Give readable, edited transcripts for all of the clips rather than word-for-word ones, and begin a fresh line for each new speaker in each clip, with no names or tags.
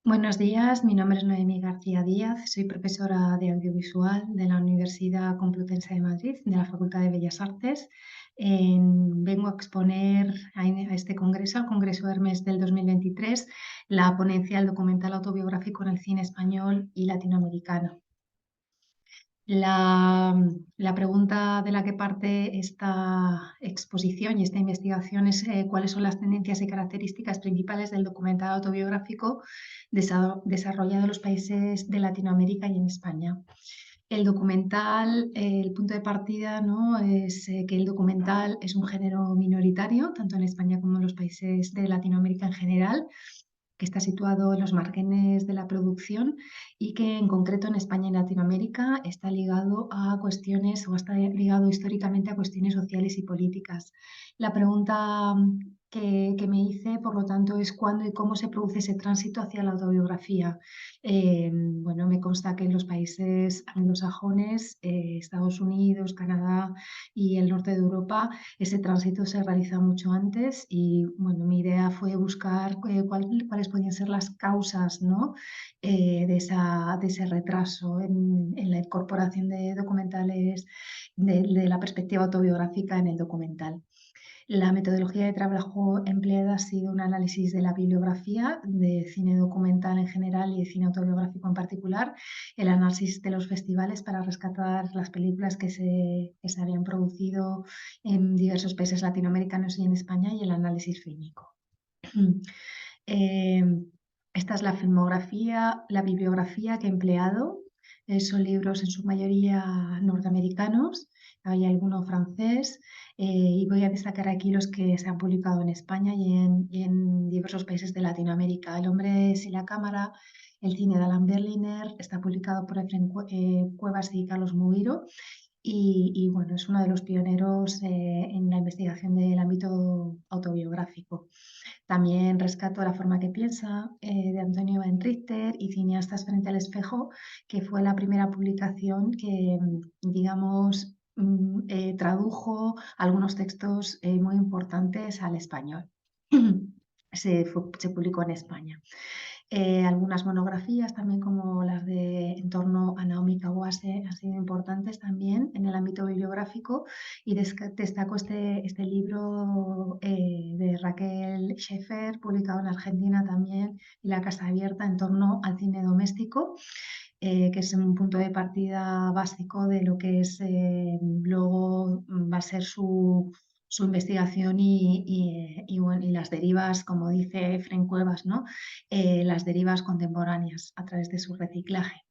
Buenos días, mi nombre es Noemí García Díaz, soy profesora de audiovisual de la Universidad Complutense de Madrid, de la Facultad de Bellas Artes. Vengo a exponer a este congreso, al Congreso Hermes del 2023, la ponencia del documental autobiográfico en el cine español y latinoamericano. La pregunta de la que parte esta exposición y esta investigación es cuáles son las tendencias y características principales del documental autobiográfico desarrollado en los países de Latinoamérica y en España. El documental, el punto de partida, ¿no?, es que el documental es un género minoritario, tanto en España como en los países de Latinoamérica en general, que está situado en los márgenes de la producción y que en concreto en España y Latinoamérica está ligado a cuestiones o está ligado históricamente a cuestiones sociales y políticas. La pregunta que me hice, por lo tanto, es cuándo y cómo se produce ese tránsito hacia la autobiografía. Bueno, me consta que en los países anglosajones, Estados Unidos, Canadá y el norte de Europa, ese tránsito se realiza mucho antes y bueno, mi idea fue buscar cuáles podían ser las causas, ¿no?, de ese retraso en la incorporación de documentales, de la perspectiva autobiográfica en el documental. La metodología de trabajo empleada ha sido un análisis de la bibliografía, de cine documental en general y de cine autobiográfico en particular, el análisis de los festivales para rescatar las películas que se habían producido en diversos países latinoamericanos y en España y el análisis fílmico. Eh, Esta es la filmografía, la bibliografía que he empleado. Son libros en su mayoría norteamericanos, hay alguno francés, y voy a destacar aquí los que se han publicado en España y en diversos países de Latinoamérica. El hombre y la cámara, el cine de Alan Berliner, está publicado por Efren Cuevas y Carlos Mugiro. Bueno, es uno de los pioneros en la investigación del ámbito autobiográfico. También rescato La forma que piensa, de Antonio Van Richter, y Cineastas frente al espejo, que fue la primera publicación que, digamos, tradujo algunos textos muy importantes al español. Se publicó en España. Algunas monografías también, como las de en torno a Naomi Kawase, han sido importantes también en el ámbito bibliográfico, y destaco este libro de Raquel Schaeffer, publicado en Argentina también, y La Casa Abierta, en torno al cine doméstico, que es un punto de partida básico de lo que es luego va a ser su investigación y las derivas, como dice Fren Cuevas, ¿no?, las derivas contemporáneas a través de su reciclaje.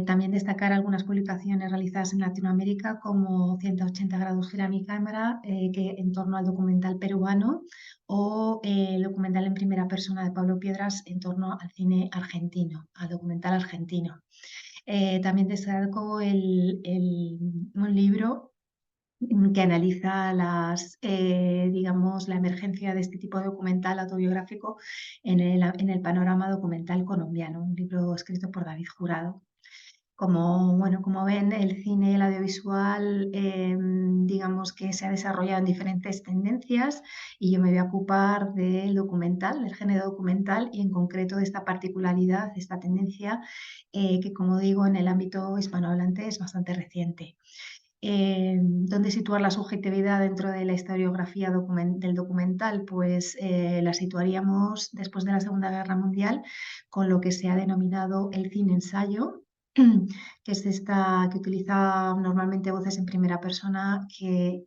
También destacar algunas publicaciones realizadas en Latinoamérica, como 180 grados gira mi cámara, que en torno al documental peruano, o el documental en primera persona de Pablo Piedras en torno al cine argentino, al documental argentino. También destaco un libro que analiza digamos, la emergencia de este tipo de documental autobiográfico en el panorama documental colombiano, un libro escrito por David Jurado. Bueno, como ven, el cine y el audiovisual, digamos que se ha desarrollado en diferentes tendencias, y yo me voy a ocupar del documental, del género documental, y en concreto de esta particularidad, de esta tendencia, que, como digo, en el ámbito hispanohablante es bastante reciente. ¿Dónde situar la subjetividad dentro de la historiografía del documental? Pues la situaríamos después de la Segunda Guerra Mundial con lo que se ha denominado el cine ensayo, que es que utiliza normalmente voces en primera persona que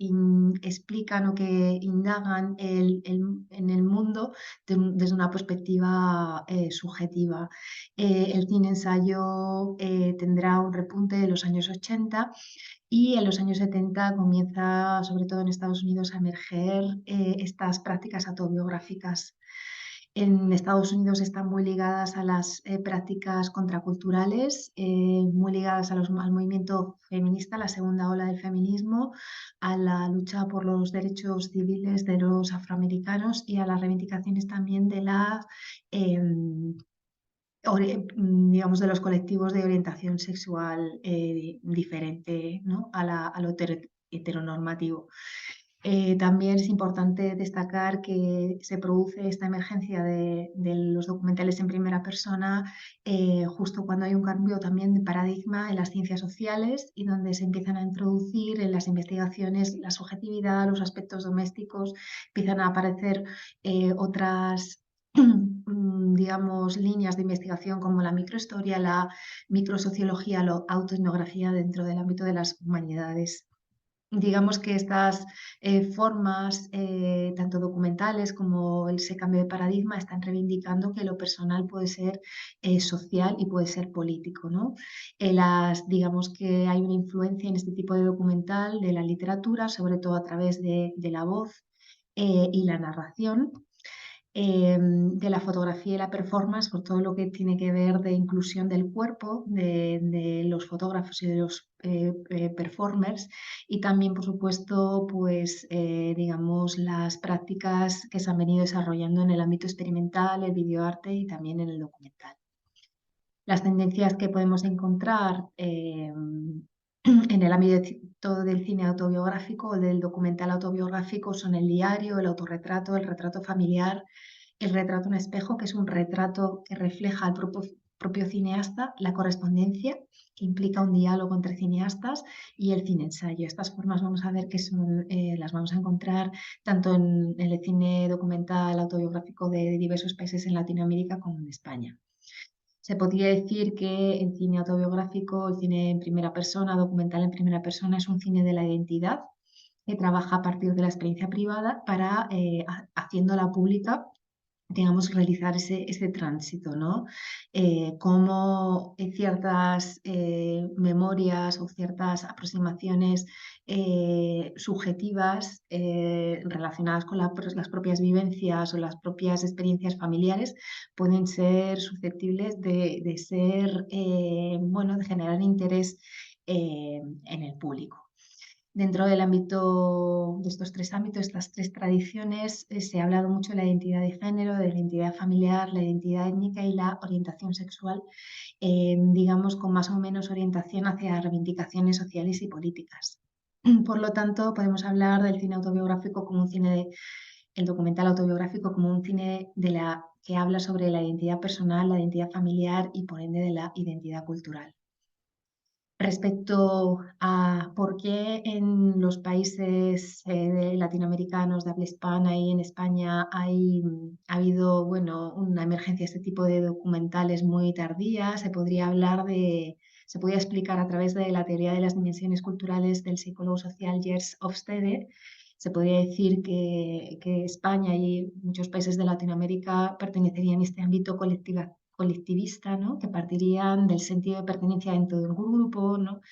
explican o que indagan en el mundo desde una perspectiva subjetiva. El cine ensayo tendrá un repunte de los años 80, y en los años 70 comienza, sobre todo en Estados Unidos, a emerger estas prácticas autobiográficas. En Estados Unidos están muy ligadas a las prácticas contraculturales, muy ligadas al movimiento feminista, a la segunda ola del feminismo, a la lucha por los derechos civiles de los afroamericanos y a las reivindicaciones también de la digamos, de los colectivos de orientación sexual diferente, ¿no?, a lo heteronormativo. También es importante destacar que se produce esta emergencia de los documentales en primera persona justo cuando hay un cambio también de paradigma en las ciencias sociales y donde se empiezan a introducir en las investigaciones la subjetividad, los aspectos domésticos, empiezan a aparecer otras digamos, líneas de investigación como la microhistoria, la microsociología, la autoetnografía dentro del ámbito de las humanidades. Digamos que estas formas, tanto documentales como ese cambio de paradigma, están reivindicando que lo personal puede ser social y puede ser político, ¿no? Digamos que hay una influencia en este tipo de documental de la literatura, sobre todo a través de la voz y la narración, de la fotografía y la performance, por todo lo que tiene que ver de inclusión del cuerpo de los fotógrafos y de los performers, y también, por supuesto, pues, digamos, las prácticas que se han venido desarrollando en el ámbito experimental, el videoarte y también en el documental. Las tendencias que podemos encontrar en el ámbito del cine autobiográfico o del documental autobiográfico son el diario, el autorretrato, el retrato familiar, el retrato en espejo, que es un retrato que refleja al propio cineasta, la correspondencia, que implica un diálogo entre cineastas, y el cine ensayo. Estas formas vamos a ver que las vamos a encontrar tanto en el cine documental autobiográfico de diversos países en Latinoamérica como en España. Se podría decir que el cine autobiográfico, el cine en primera persona, documental en primera persona, es un cine de la identidad que trabaja a partir de la experiencia privada para, haciéndola pública, digamos, realizar ese tránsito, ¿no? Cómo ciertas memorias o ciertas aproximaciones subjetivas relacionadas con las propias vivencias o las propias experiencias familiares pueden ser susceptibles de ser, bueno, de generar interés en el público. Dentro del ámbito de estos tres ámbitos, estas tres tradiciones, se ha hablado mucho de la identidad de género, de la identidad familiar, la identidad étnica y la orientación sexual, digamos, con más o menos orientación hacia reivindicaciones sociales y políticas. Por lo tanto, podemos hablar del cine autobiográfico como un el documental autobiográfico como un cine que habla sobre la identidad personal, la identidad familiar y por ende de la identidad cultural. Respecto a por qué en los países latinoamericanos de habla hispana y en España ha habido, bueno, una emergencia de este tipo de documentales muy tardía, se podría explicar a través de la teoría de las dimensiones culturales del psicólogo social Gers Hofstede. Se podría decir que España y muchos países de Latinoamérica pertenecerían a este ámbito colectivista, ¿no? Que partirían del sentido de pertenencia dentro de un grupo, ¿no?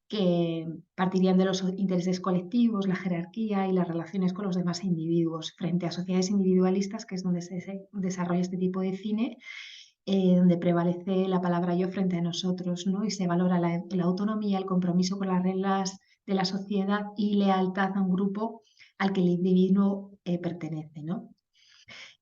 Que partirían de los intereses colectivos, la jerarquía y las relaciones con los demás individuos, frente a sociedades individualistas, que es donde se desarrolla este tipo de cine, donde prevalece la palabra yo frente a nosotros, ¿no? Y se valora la autonomía, el compromiso con las reglas de la sociedad y lealtad a un grupo al que el individuo pertenece, ¿no?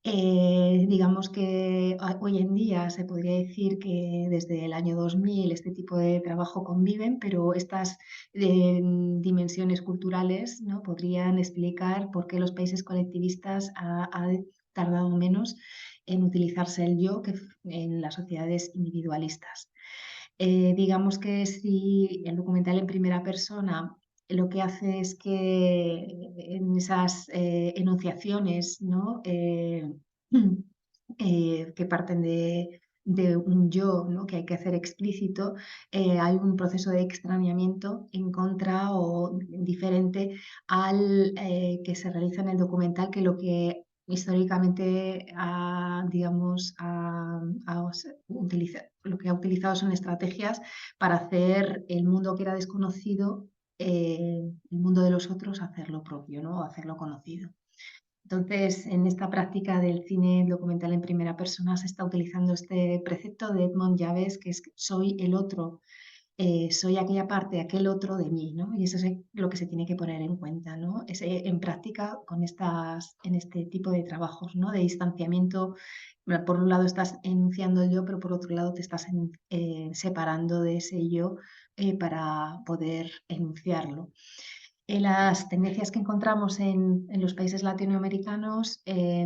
Digamos que hoy en día se podría decir que desde el año 2000 este tipo de trabajo conviven, pero estas dimensiones culturales, ¿no? Podrían explicar por qué los países colectivistas ha tardado menos en utilizarse el yo que en las sociedades individualistas. Digamos que si el documental en primera persona lo que hace es que en esas enunciaciones, ¿no? Que parten de un yo, ¿no? Que hay que hacer explícito, hay un proceso de extrañamiento en contra o diferente al que se realiza en el documental, que lo que históricamente digamos, lo que ha utilizado son estrategias para hacer el mundo que era desconocido, el mundo de los otros, hacerlo propio, ¿no? Hacerlo conocido. Entonces, en esta práctica del cine documental en primera persona se está utilizando este precepto de Edmond Jabez, que es soy el otro, soy aquella parte, aquel otro de mí, ¿no? Y eso es lo que se tiene que poner en cuenta, ¿no? En práctica en este tipo de trabajos, ¿no? De distanciamiento. Bueno, por un lado estás enunciando el yo, pero por otro lado te estás separando de ese yo para poder enunciarlo. Las tendencias que encontramos en los países latinoamericanos,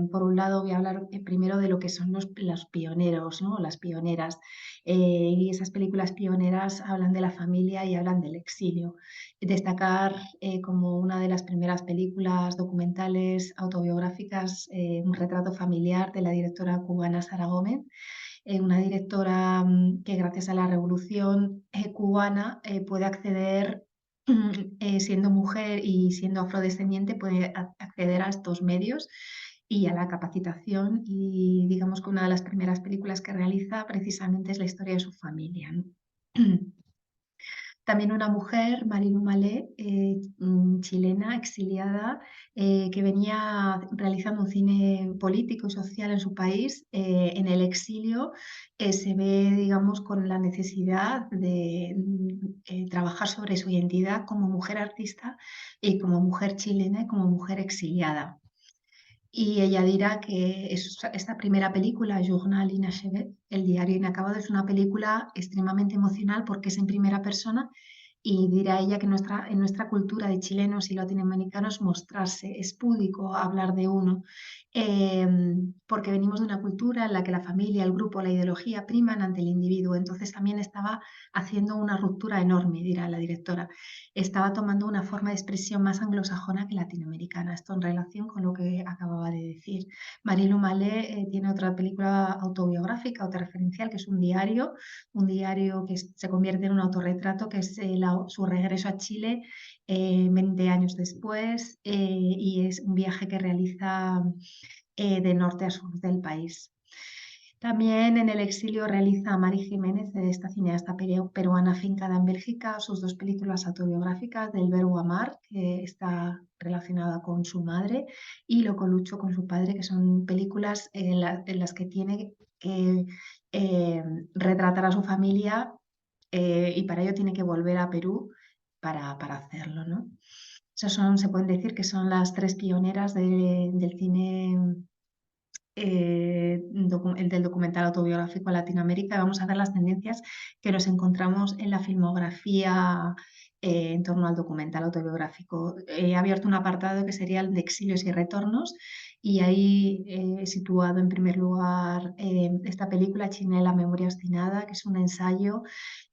por un lado voy a hablar primero de lo que son los pioneros, ¿no? Las pioneras. Y esas películas pioneras hablan de la familia y hablan del exilio. Destacar como una de las primeras películas documentales autobiográficas, un retrato familiar de la directora cubana Sara Gómez, una directora que gracias a la revolución cubana puede acceder, siendo mujer y siendo afrodescendiente, puede acceder a estos medios y a la capacitación, y digamos que una de las primeras películas que realiza precisamente es la historia de su familia, ¿no? También una mujer, Marilu Malé, chilena, exiliada, que venía realizando un cine político y social en su país. En el exilio se ve, digamos, con la necesidad de trabajar sobre su identidad como mujer artista y como mujer chilena y como mujer exiliada. Y ella dirá que esta primera película, Journal inachevé, El diario inacabado, es una película extremadamente emocional porque es en primera persona, y dirá ella que en nuestra cultura de chilenos y latinoamericanos mostrarse es púdico hablar de uno, eh, porque venimos de una cultura en la que la familia, el grupo, la ideología priman ante el individuo. Entonces también estaba haciendo una ruptura enorme, dirá la directora. Estaba tomando una forma de expresión más anglosajona que latinoamericana. Esto en relación con lo que acababa de decir. Marilu Malé tiene otra película autobiográfica, autorreferencial, que es un diario que se convierte en un autorretrato, que es su regreso a Chile 20 años después, y es un viaje que realiza de norte a sur del país. También en el exilio realiza Mari Jiménez, esta cineasta peruana afincada en Bélgica, sus dos películas autobiográficas, Del verbo amar, que está relacionada con su madre, y Lo Colucho con su padre, que son películas en las que tiene que eh, retratar a su familia, y para ello tiene que volver a Perú para hacerlo, ¿no? Se pueden decir que son las tres pioneras del cine, el del documental autobiográfico en Latinoamérica. Vamos a ver las tendencias que nos encontramos en la filmografía en torno al documental autobiográfico. He abierto un apartado que sería el de exilios y retornos, y ahí he situado en primer lugar esta película China, la memoria obstinada, que es un ensayo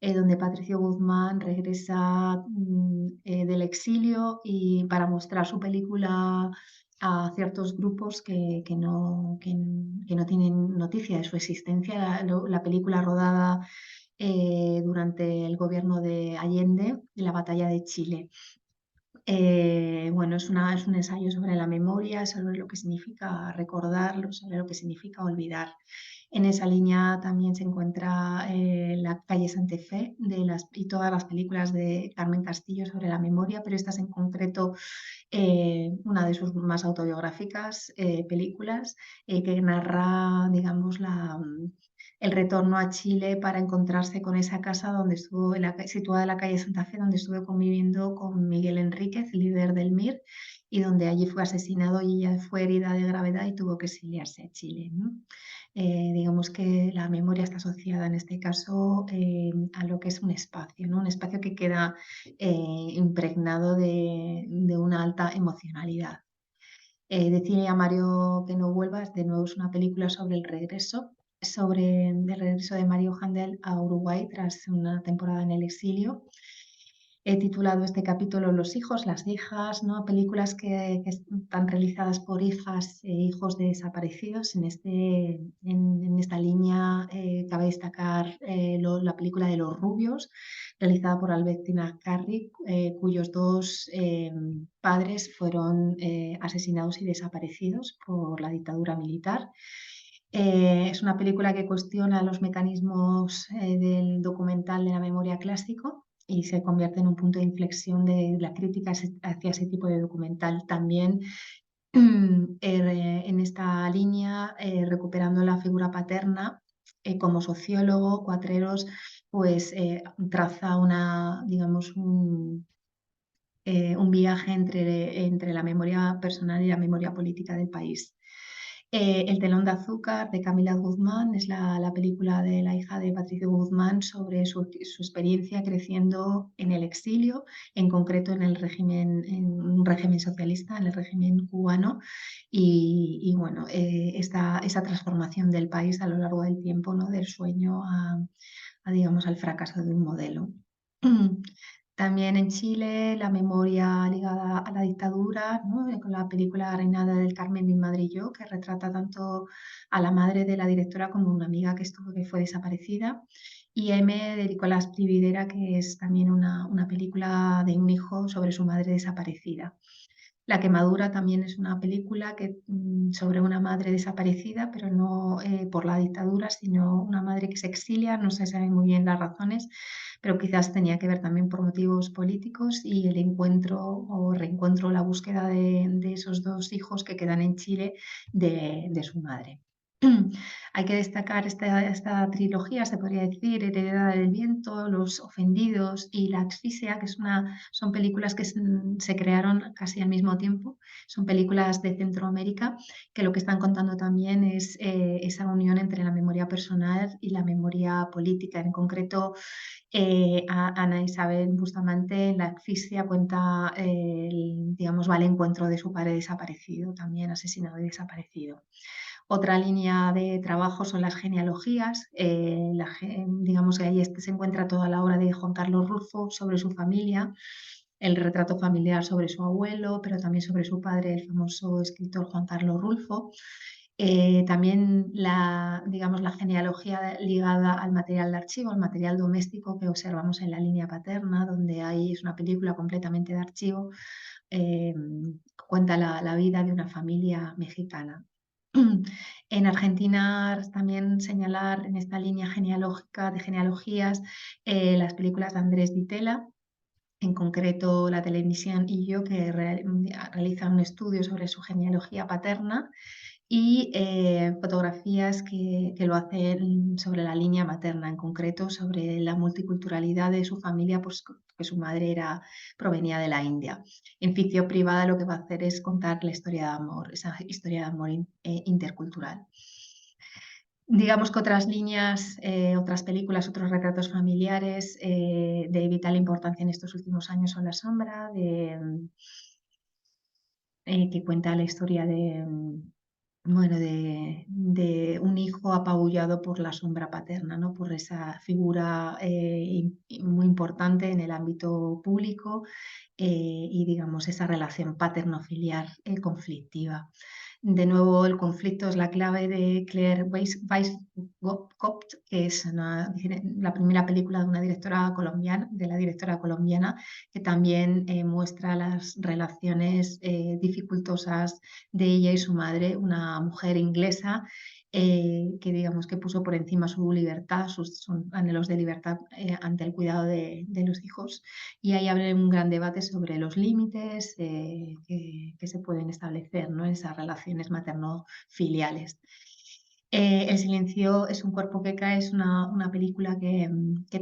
donde Patricio Guzmán regresa del exilio y para mostrar su película a ciertos grupos que no tienen noticia de su existencia. La película rodada durante el gobierno de Allende, la batalla de Chile. Bueno, es un ensayo sobre la memoria, sobre lo que significa recordarlo, sobre lo que significa olvidar. En esa línea también se encuentra La calle Santa Fe y todas las películas de Carmen Castillo sobre la memoria, pero esta es en concreto una de sus más autobiográficas películas, que narra, digamos, el retorno a Chile para encontrarse con esa casa donde estuvo, situada en la calle Santa Fe, donde estuvo conviviendo con Miguel Enríquez, líder del MIR, y donde allí fue asesinado y ella fue herida de gravedad y tuvo que exiliarse a Chile, ¿no? Digamos que la memoria está asociada en este caso a lo que es un espacio, ¿no? Un espacio que queda impregnado de una alta emocionalidad. Decirle a Mario que no vuelvas, de nuevo es una película sobre el regreso, sobre el regreso de Mario Handel a Uruguay tras una temporada en el exilio. He titulado este capítulo Los hijos, las hijas, ¿no? Películas que están realizadas por hijas e hijos de desaparecidos. En esta línea cabe destacar la película de Los rubios, realizada por Albertina Carri, cuyos dos padres fueron asesinados y desaparecidos por la dictadura militar. Es una película que cuestiona los mecanismos del documental de la memoria clásico y se convierte en un punto de inflexión de la crítica hacia ese tipo de documental. También en esta línea, recuperando la figura paterna, como sociólogo, Cuatreros pues traza digamos, un viaje entre la memoria personal y la memoria política del país. El telón de azúcar de Camila Guzmán es la película de la hija de Patricio Guzmán sobre su experiencia creciendo en el exilio, en concreto en un régimen socialista, en el régimen cubano, y bueno, esa transformación del país a lo largo del tiempo, ¿no? Del sueño digamos, al fracaso de un modelo. También en Chile, la memoria ligada a la dictadura, ¿no? Con la película Reinada del Carmen, Mi madre y yo, que retrata tanto a la madre de la directora como una amiga que fue desaparecida. Y M de Nicolás Prividera, que es también una película de un hijo sobre su madre desaparecida. La quemadura también es una película sobre una madre desaparecida, pero no por la dictadura, sino una madre que se exilia, no se sabe muy bien las razones, pero quizás tenía que ver también por motivos políticos y el encuentro o reencuentro, la búsqueda de esos dos hijos que quedan en Chile de su madre. Hay que destacar esta trilogía, se podría decir, Heredera del viento, Los ofendidos y La asfixia, que son películas que se crearon casi al mismo tiempo. Son películas de Centroamérica que lo que están contando también es esa unión entre la memoria personal y la memoria política. En concreto, Ana Isabel Bustamante en La asfixia cuenta, digamos, va al encuentro de su padre desaparecido, también asesinado y desaparecido. Otra línea de trabajo son las genealogías. Digamos que ahí se encuentra toda la obra de Juan Carlos Rulfo sobre su familia, el retrato familiar sobre su abuelo, pero también sobre su padre, el famoso escritor Juan Carlos Rulfo. También digamos, la genealogía ligada al material de archivo, al material doméstico que observamos en la línea paterna, donde es una película completamente de archivo, eh, cuenta la vida de una familia mexicana. En Argentina también señalar en esta línea genealógica de genealogías las películas de Andrés Ditela, en concreto La televisión y yo, que realizan un estudio sobre su genealogía paterna, y fotografías que lo hacen sobre la línea materna, en concreto sobre la multiculturalidad de su familia, pues que su madre provenía de la India. En ficción privada lo que va a hacer es contar la historia de amor, esa historia de amor intercultural. Digamos que otras líneas, otras películas, otros retratos familiares de vital importancia en estos últimos años son La sombra, que cuenta la historia bueno, de un hijo apabullado por la sombra paterna, ¿no? Por esa figura muy importante en el ámbito público y, digamos, esa relación paterno-filial conflictiva. De nuevo, el conflicto es la clave de Claire Weisskopf, que es la primera película de la directora colombiana, que también muestra las relaciones dificultosas de ella y su madre, una mujer inglesa que digamos que puso por encima su libertad, sus anhelos de libertad ante el cuidado de los hijos. Y ahí abre un gran debate sobre los límites que se pueden establecer, ¿no? En esas relaciones materno-filiales. El silencio es un cuerpo que cae, es una película que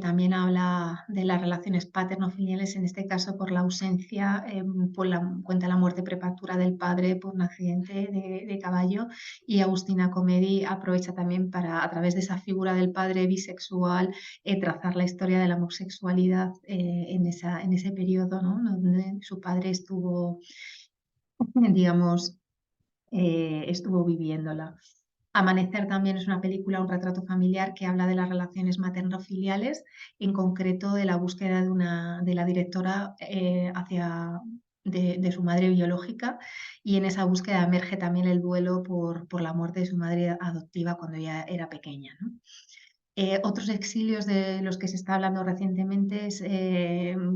también habla de las relaciones paterno-filiales, en este caso por la ausencia, cuenta la muerte prematura del padre por un accidente de caballo, y Agustina Comedi aprovecha también para, a través de esa figura del padre bisexual, trazar la historia de la homosexualidad en ese periodo, ¿no? Donde su padre digamos, estuvo viviéndola. Amanecer también es una película, un retrato familiar que habla de las relaciones materno-filiales, en concreto de la búsqueda de la directora de su madre biológica, y en esa búsqueda emerge también el duelo por la muerte de su madre adoptiva cuando ella era pequeña, ¿no? Otros exilios de los que se está hablando recientemente es,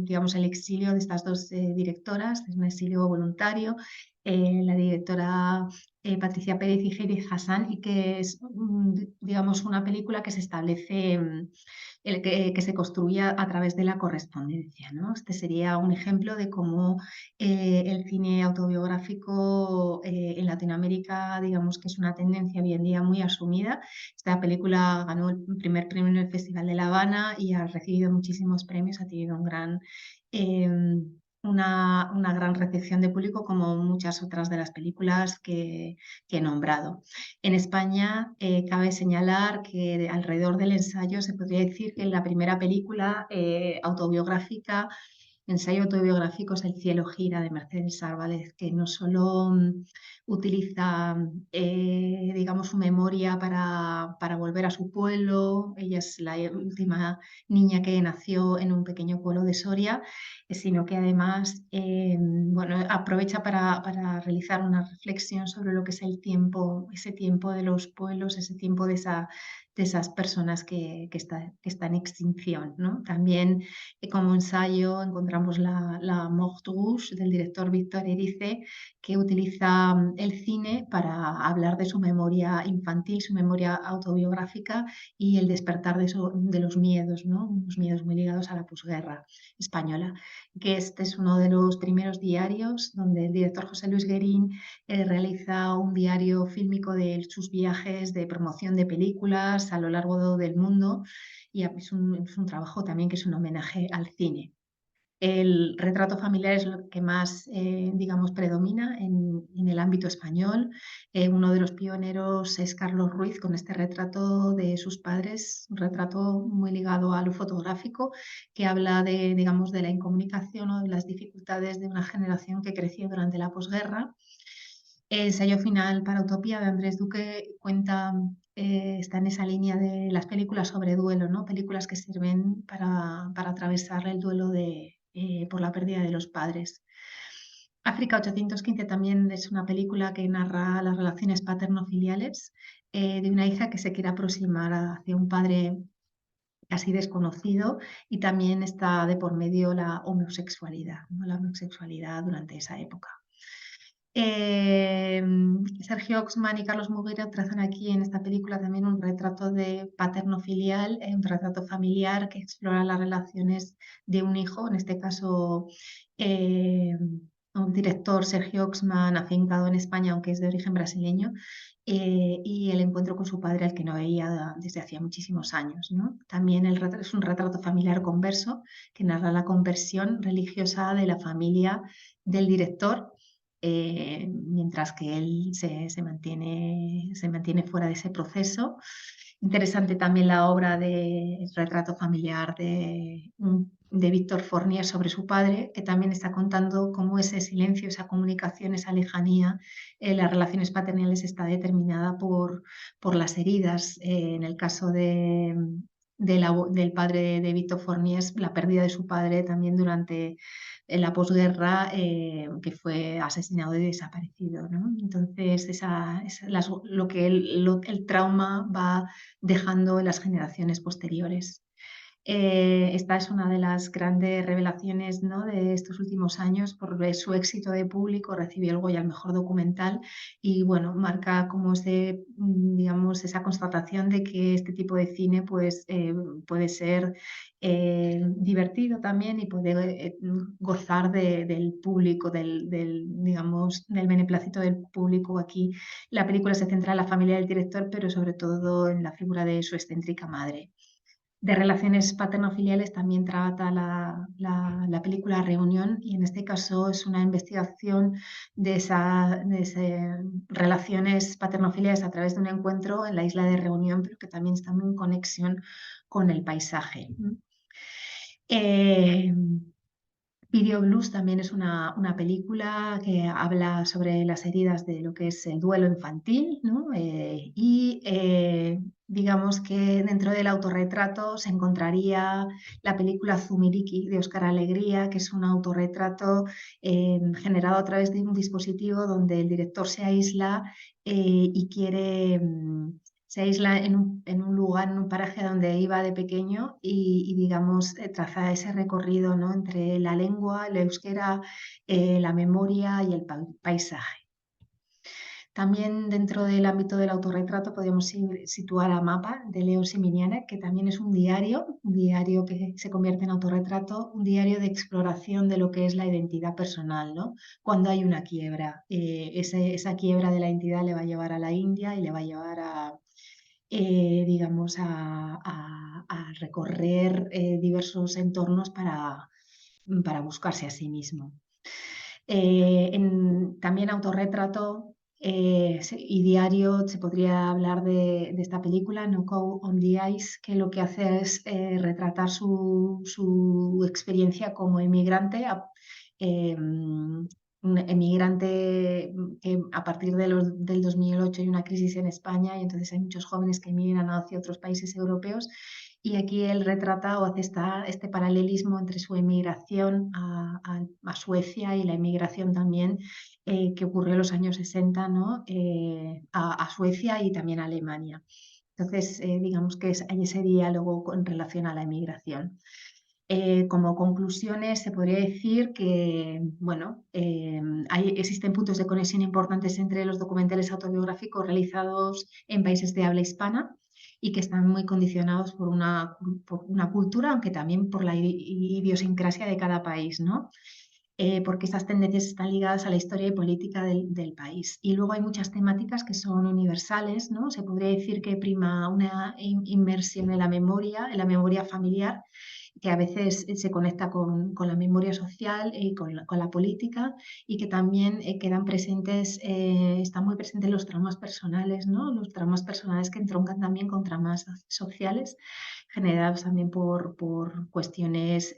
digamos, el exilio de estas dos directoras, es un exilio voluntario, la directora Patricia Pérez y Heidi Hassan, y que es, digamos, una película que se establece, que se construye a través de la correspondencia, ¿no? Este sería un ejemplo de cómo el cine autobiográfico en Latinoamérica, digamos que es una tendencia hoy en día muy asumida. Esta película ganó el primer premio en el Festival de La Habana y ha recibido muchísimos premios, ha tenido un gran una gran recepción de público como muchas otras de las películas que he nombrado. En España cabe señalar que alrededor del ensayo se podría decir que la primera película autobiográfica, ensayo autobiográfico es El cielo gira de Mercedes Álvarez, que no solo utiliza, digamos, su memoria para volver a su pueblo. Ella es la última niña que nació en un pequeño pueblo de Soria, sino que además bueno, aprovecha para realizar una reflexión sobre lo que es el tiempo, ese tiempo de los pueblos, ese tiempo de esas personas que están en extinción, ¿no? También como ensayo encontramos la Mort Rouge del director Víctor Erice, que utiliza el cine para hablar de su memoria infantil, su memoria autobiográfica y el despertar de los miedos, ¿no? Unos miedos muy ligados a la posguerra española, que este es uno de los primeros diarios donde el director José Luis Guerín realiza un diario fílmico de sus viajes de promoción de películas a lo largo del mundo, y es un trabajo también que es un homenaje al cine. El retrato familiar es lo que más, digamos, predomina en el ámbito español. Uno de los pioneros es Carlos Ruiz con este retrato de sus padres, un retrato muy ligado a lo fotográfico, que habla de, digamos, de la incomunicación o de las dificultades de una generación que creció durante la posguerra. El ensayo final para Utopía de Andrés Duque cuenta, está en esa línea de las películas sobre duelo, ¿no? Películas que sirven para atravesar el duelo por la pérdida de los padres. África 815 también es una película que narra las relaciones paterno-filiales de una hija que se quiere aproximar hacia un padre casi desconocido, y también está de por medio la homosexualidad, ¿no? La homosexualidad durante esa época. Sergio Oxman y Carlos Muguiro trazan aquí en esta película también un retrato de paterno-filial, un retrato familiar que explora las relaciones de un hijo, en este caso eh, un director, Sergio Oxman, afincado en España, aunque es de origen brasileño, y el encuentro con su padre al que no veía desde hacía muchísimos años, ¿no? También es un retrato familiar converso que narra la conversión religiosa de la familia del director, mientras que él se mantiene fuera de ese proceso. Interesante también la obra de retrato familiar de Víctor Fournier sobre su padre, que también está contando cómo ese silencio, esa comunicación, esa lejanía en las relaciones paternales está determinada por las heridas. En el caso del padre de Víctor Fournier, la pérdida de su padre también durante en la posguerra, que fue asesinado y desaparecido, ¿no? Entonces, lo que el trauma va dejando en las generaciones posteriores. Esta es una de las grandes revelaciones, ¿no?, de estos últimos años por su éxito de público. Recibió el Goya al mejor documental y, bueno, marca como digamos, esa constatación de que este tipo de cine pues, puede ser divertido también y puede gozar del público, digamos, del beneplácito del público. Aquí la película se centra en la familia del director, pero sobre todo en la figura de su excéntrica madre. De relaciones paterno-filiales también trata la película Reunión, y en este caso es una investigación de esas relaciones paterno-filiales a través de un encuentro en la isla de Reunión, pero que también está en conexión con el paisaje. Eh, Video Blues también es una película que habla sobre las heridas de lo que es el duelo infantil, ¿no? Digamos que dentro del autorretrato se encontraría la película Zumiriki de Óscar Alegría, que es un autorretrato generado a través de un dispositivo donde el director se aísla y quiere... se aísla en un lugar, en un paraje donde iba de pequeño y digamos, traza ese recorrido, ¿no?, entre la lengua, el euskera, la memoria y el paisaje. También dentro del ámbito del autorretrato podemos situar a Mapa de Leo Siminiana, que también es un diario que se convierte en autorretrato, un diario de exploración de lo que es la identidad personal, ¿no? Cuando hay una quiebra, esa quiebra de la identidad le va a llevar a la India y le va a llevar digamos, a recorrer diversos entornos para buscarse a sí mismo. También Autorretrato y Diario, se podría hablar de esta película, No Cow on the Ice, que lo que hace es retratar su experiencia como inmigrante, un emigrante que a partir del 2008 hay una crisis en España y entonces hay muchos jóvenes que emigran hacia otros países europeos y aquí él retrata o hace este paralelismo entre su emigración a Suecia y la emigración también que ocurrió en los años 60, ¿no? A Suecia y también a Alemania. Entonces, digamos que hay ese diálogo en relación a la emigración. Como conclusiones, se podría decir que, bueno, existen puntos de conexión importantes entre los documentales autobiográficos realizados en países de habla hispana y que están muy condicionados por una cultura, aunque también por la idiosincrasia de cada país, ¿no? Porque estas tendencias están ligadas a la historia y política del país. Y luego hay muchas temáticas que son universales, ¿no? Se podría decir que prima una inmersión en la memoria familiar, que a veces se conecta con la memoria social y con la política y que también quedan presentes, están muy presentes los traumas personales, ¿no? Los traumas personales que entroncan también con traumas sociales generados también por cuestiones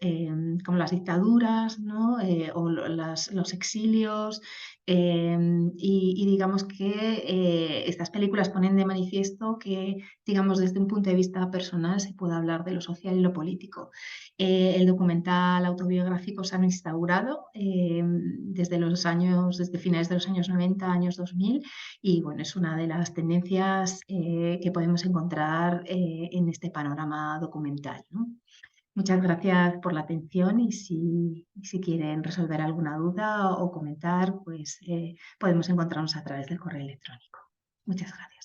como las dictaduras, ¿no? O los exilios. Y digamos que estas películas ponen de manifiesto que, digamos, desde un punto de vista personal se puede hablar de lo social y lo político. El documental autobiográfico se ha instaurado desde finales de los años 90, años 2000, y bueno, es una de las tendencias que podemos encontrar en este panorama documental, ¿no? Muchas gracias por la atención y si quieren resolver alguna duda o comentar, pues podemos encontrarnos a través del correo electrónico. Muchas gracias.